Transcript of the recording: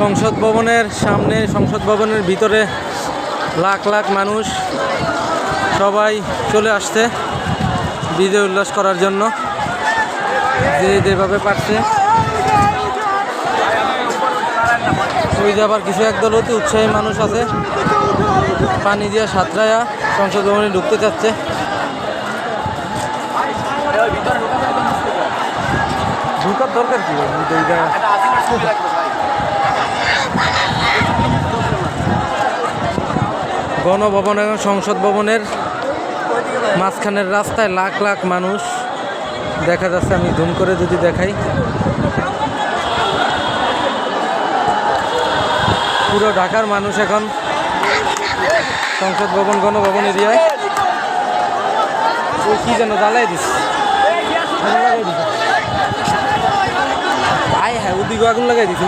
সংসদ ভবনের সামনে, সংসদ ভবনের ভিতরে লাখ লাখ মানুষ সবাই চলে আসছে বিজয় উল্লাস করার জন্য, যে যেভাবে পারছে। ওই যে আবার কিছু একদল অতি উৎসাহী মানুষ আছে, পানি দিয়া সাঁতরায়া সংসদ ভবনে ঢুকতে চাচ্ছে। ঢুকার দরকার কি? গণভবন এবং সংসদ ভবনের মাঝখানের রাস্তায় লাখ লাখ মানুষ দেখা যাচ্ছে। আমি জুম করে যদি দেখাই, পুরো ঢাকার মানুষ এখন সংসদ ভবন গণভবন এরিয়ায়। ওই কি যেন জ্বালাই দিচ্ছে, হ্যাঁ ওদিকে আগুন লাগাই দিচ্ছে।